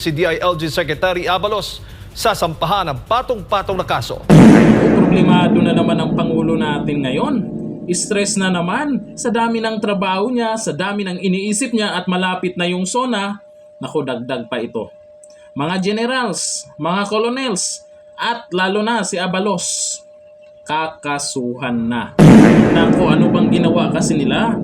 Si DILG Secretary Abalos sa sampahan ng patong-patong na kaso. Problemado na naman ang Pangulo natin ngayon. Stress na naman sa dami ng trabaho niya, sa dami ng iniisip niya at malapit na yung SONA. Naku, dagdag pa ito. Mga generals, mga colonels, at lalo na si Abalos, kakasuhan na. Naku, ano bang ginawa kasi nila?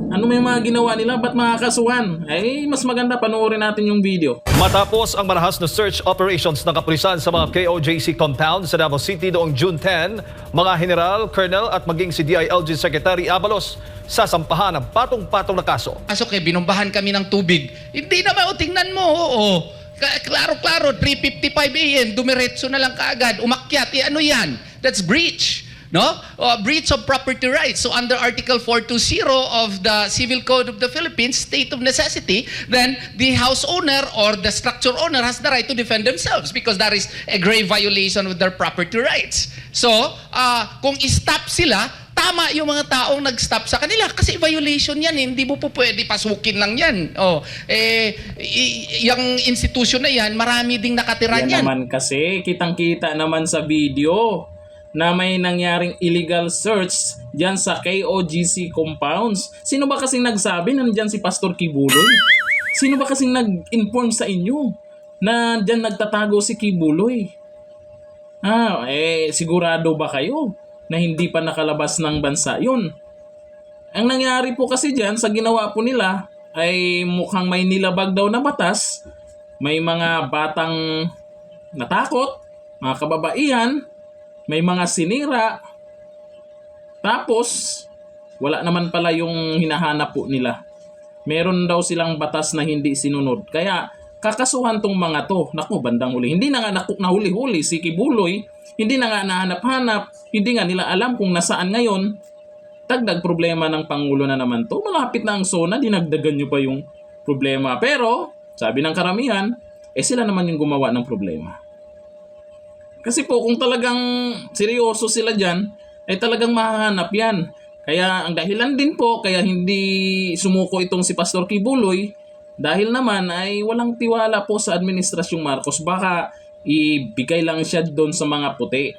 Ano may mga ginawa nila? Ba't makakasuhan? Ay, mas maganda panoorin natin yung video. Matapos ang marahas na search operations ng kapulisan sa mga KOJC compound sa Davao City noong June 10, mga general, colonel at maging si DILG Secretary Abalos sa sampahan ng patong-patong na kaso. Pasok binombahan kami ng tubig. Hindi naman, tingnan mo, oo. Klaro-klaro, 3:55 AM, dumiretso na lang kaagad, umakyat. Ano yan? That's breach. No? Breach of property rights. So under Article 420 of the Civil Code of the Philippines, state of necessity, then the house owner or the structure owner has the right to defend themselves because that is a grave violation of their property rights. So, kung i-stop sila, tama yung mga taong nag-stop sa kanila kasi violation yan, hindi mo po pwede pasukin lang yan. Yung institution na yan, marami ding nakatira Yan yan. naman kasi, kitang-kita naman sa video na may nangyaring illegal search dyan sa KOGC compounds. Sino ba kasing nagsabi na nandyan si Pastor Kibuloy? Sino ba kasing nag-inform sa inyo na dyan nagtatago si Kibuloy? Sigurado ba kayo na hindi pa nakalabas ng bansa yun? Ang nangyari po kasi dyan sa ginawa po nila ay mukhang may nilabag daw na batas. May mga batang natakot, mga kababaihan, may mga sinira, tapos wala naman pala yung hinahanap po nila. Meron daw silang batas na hindi sinunod. Kaya kakasuhan tong mga to. Naku, bandang huli. Hindi na nga nahuli-huli si Kibuloy. Hindi na nga nahanap-hanap. Hindi nga nila alam kung nasaan ngayon. Dagdag problema ng Pangulo na naman to. Malapit na ang SONA, dinagdagan nyo pa yung problema. Pero, sabi ng karamihan, sila naman yung gumawa ng problema. Kasi po, kung talagang seryoso sila dyan, ay talagang mahahanap yan. Kaya ang dahilan din po, kaya hindi sumuko itong si Pastor Kibuloy, dahil naman ay walang tiwala po sa Administrasyong Marcos. Baka ibigay lang siya doon sa mga puti.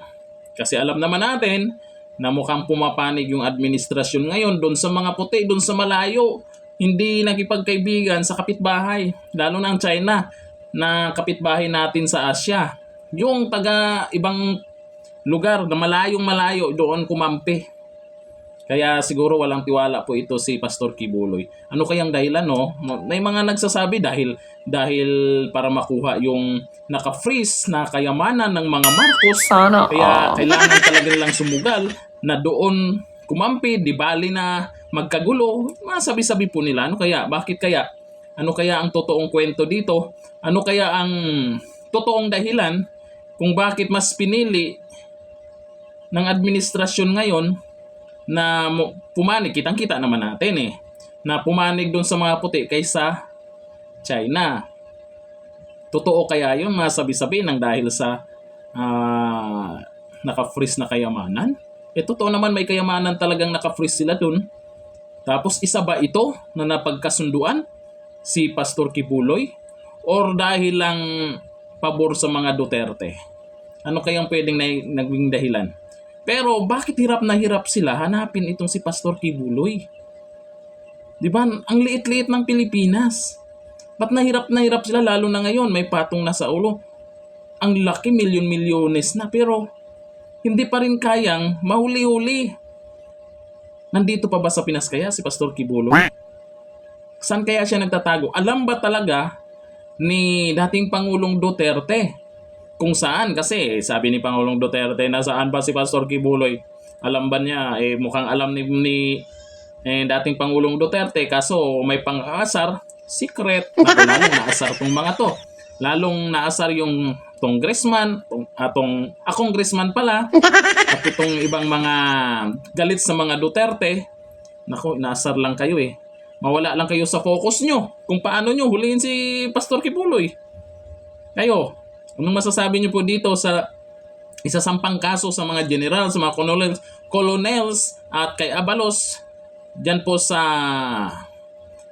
Kasi alam naman natin na mukhang pumapanig yung administrasyon ngayon doon sa mga puti, doon sa malayo. Hindi nakipagkaibigan sa kapitbahay, lalo na ang China na kapitbahay natin sa Asia. Yung taga ibang lugar na malayong-malayo doon kumampi. Kaya siguro walang tiwala po ito si Pastor Kibuloy. Ano kayang dahilan, no? May mga nagsasabi dahil para makuha yung naka-freeze na kayamanan ng mga Marcos. Kaya kailangan talaga nilang sumugal na doon kumampi, di bali na magkagulo. Masabi-sabi po nila, ano kaya? Bakit kaya? Ano kaya ang totoong kwento dito? Ano kaya ang totoong dahilan kung bakit mas pinili ng administrasyon ngayon na pumanig, kitang-kita naman natin na pumanig doon sa mga puti kaysa China. Totoo kaya yun, masabi-sabi ng dahil sa naka-freeze na kayamanan? Totoo naman may kayamanan talagang naka-freeze sila doon. Tapos isa ba ito na napagkasunduan si Pastor Kibuloy? Or dahil lang pabor sa mga Duterte? Ano kayang pwedeng naging dahilan? Pero bakit hirap na hirap sila hanapin itong si Pastor Kibuloy? Di ba? Ang liit-liit ng Pilipinas. Ba't na hirap sila lalo na ngayon? May patong na sa ulo. Ang laki, milyon-milyones na. Pero hindi pa rin kayang mahuli-huli. Nandito pa ba sa Pinas kaya si Pastor Kibuloy? Saan kaya siya nagtatago? Alam ba talaga ni dating Pangulong Duterte kung saan? Kasi sabi ni Pangulong Duterte, nasaan ba si Pastor Kibuloy? Alam ba niya? Mukhang alam ni dating Pangulong Duterte, kaso may pang-aasar, secret. Lalong naasar tong mga to. Lalong naasar yung congressman, congressman pala, at itong ibang mga galit sa mga Duterte. Naku, naasar lang kayo Mawala lang kayo sa focus nyo kung paano nyo huliin si Pastor Kibuloy. Kayo, anong masasabi nyo po dito sa isasampang kaso sa mga general, sa mga colonels at kay Abalos dyan po sa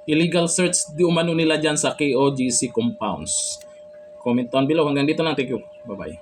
illegal search di umano nila dyan sa KOGC compounds? Comment down below. Hanggang dito lang. Thank you. Bye-bye.